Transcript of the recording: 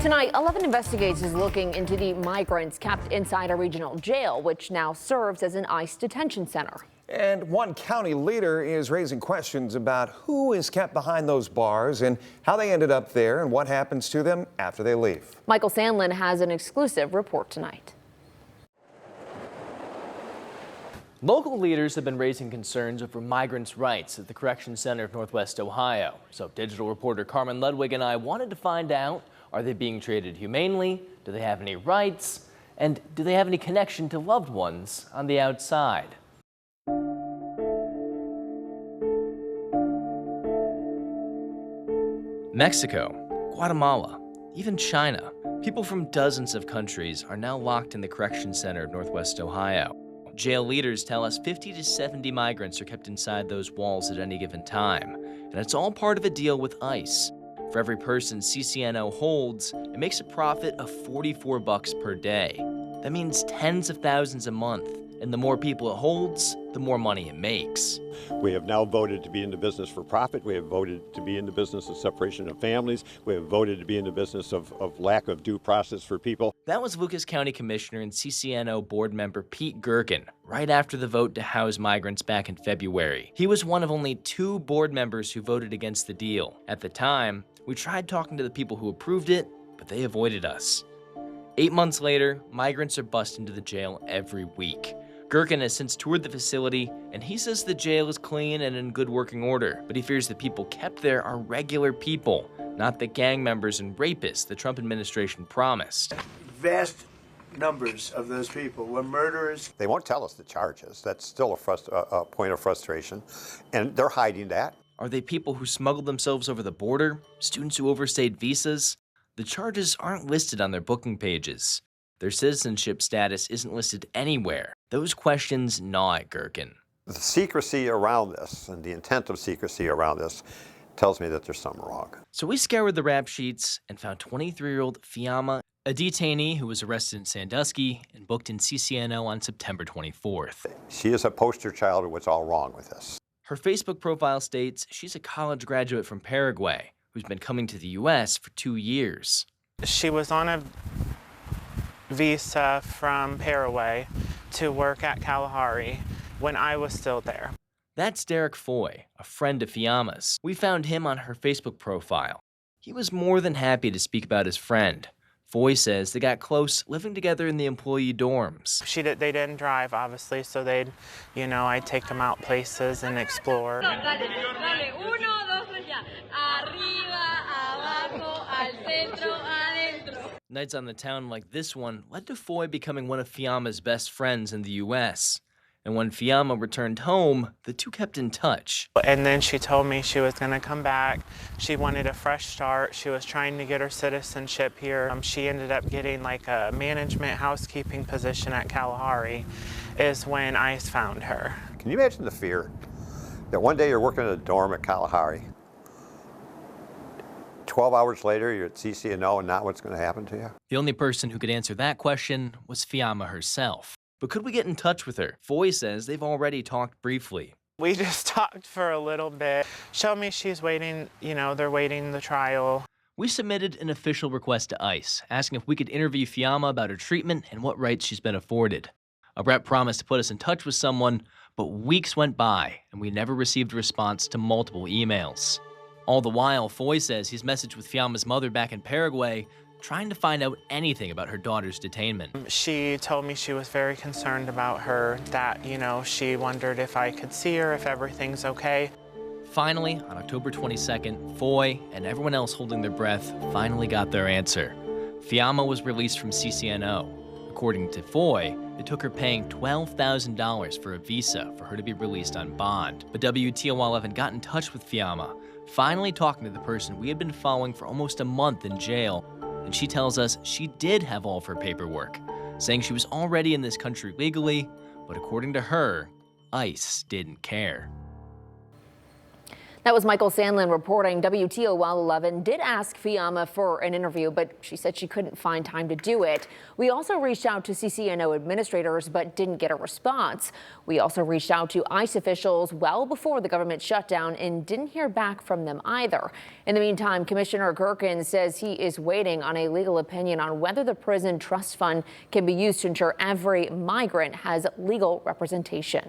Tonight, 11 investigators is looking into the migrants kept inside a regional jail, which now serves as an ICE detention center. And one county leader is raising questions about who is kept behind those bars and how they ended up there and what happens to them after they leave. Michael Sandlin has an exclusive report tonight. Local leaders have been raising concerns over migrants' rights at the Correction Center of Northwest Ohio. So digital reporter Carmen Ludwig and I wanted to find out, are they being treated humanely? Do they have any rights? And do they have any connection to loved ones on the outside? Mexico, Guatemala, even China. People from dozens of countries are now locked in the Correction Center of Northwest Ohio. Jail leaders tell us 50 to 70 migrants are kept inside those walls at any given time. And it's all part of a deal with ICE. For every person CCNO holds, it makes a profit of $44 per day. That means tens of thousands a month. And the more people it holds, the more money it makes. We have now voted to be in the business for profit. We have voted to be in the business of separation of families. We have voted to be in the business of lack of due process for people. That was Lucas County Commissioner and CCNO board member Pete Gerken, right after the vote to house migrants back in February. He was one of only 2 board members who voted against the deal. At the time, we tried talking to the people who approved it, but they avoided us. 8 months later, migrants are bussed into the jail every week. Gerken has since toured the facility, and he says the jail is clean and in good working order, but he fears the people kept there are regular people, not the gang members and rapists the Trump administration promised. Vast numbers of those people were murderers. They won't tell us the charges. That's still a point of frustration, and they're hiding that. Are they people who smuggled themselves over the border? Students who overstayed visas? The charges aren't listed on their booking pages. Their citizenship status isn't listed anywhere. Those questions gnaw at Gerken. The secrecy around this and the intent of secrecy around this tells me that there's something wrong. So we scoured the rap sheets and found 23-year-old Fiamma, a detainee who was arrested in Sandusky and booked in CCNO on September 24th. She is a poster child of what's all wrong with this. Her Facebook profile states she's a college graduate from Paraguay who's been coming to the U.S. for 2 years. She was on a visa from Paraguay to work at Kalahari when I was still there. That's Derek Foy, a friend of Fiamma's. We found him on her Facebook profile. He was more than happy to speak about his friend. Foy says they got close living together in the employee dorms. They didn't drive, obviously, so I'd take them out places and explore. Nights on the town like this one led to Foy becoming one of Fiamma's best friends in the U.S. And when Fiamma returned home, the two kept in touch. And then she told me she was going to come back. She wanted a fresh start. She was trying to get her citizenship here. She ended up getting like a management housekeeping position at Kalahari is when ICE found her. Can you imagine the fear that one day you're working in a dorm at Kalahari, 12 hours later you're at CCNO and not what's going to happen to you? The only person who could answer that question was Fiamma herself. But could we get in touch with her? Foy says they've already talked briefly. We just talked for a little bit. Showed me she's waiting, they're waiting the trial. We submitted an official request to ICE, asking if we could interview Fiamma about her treatment and what rights she's been afforded. A rep promised to put us in touch with someone, but weeks went by and we never received a response to multiple emails. All the while, Foy says he's messaged with Fiamma's mother back in Paraguay, trying to find out anything about her daughter's detainment. She told me she was very concerned about her, that, she wondered if I could see her, if everything's okay. Finally, on October 22nd, Foy and everyone else holding their breath finally got their answer. Fiamma was released from CCNO. According to Foy, it took her paying $12,000 for a visa for her to be released on bond. But WTOL haven't got in touch with Fiamma, finally talking to the person we had been following for almost a month in jail. And she tells us she did have all of her paperwork, saying she was already in this country legally, but according to her, ICE didn't care. That was Michael Sandlin reporting. WTOL 11 did ask Fiamma for an interview, but she said she couldn't find time to do it. We also reached out to CCNO administrators, but didn't get a response. We also reached out to ICE officials well before the government shutdown and didn't hear back from them either. In the meantime, Commissioner Gerken says he is waiting on a legal opinion on whether the prison trust fund can be used to ensure every migrant has legal representation.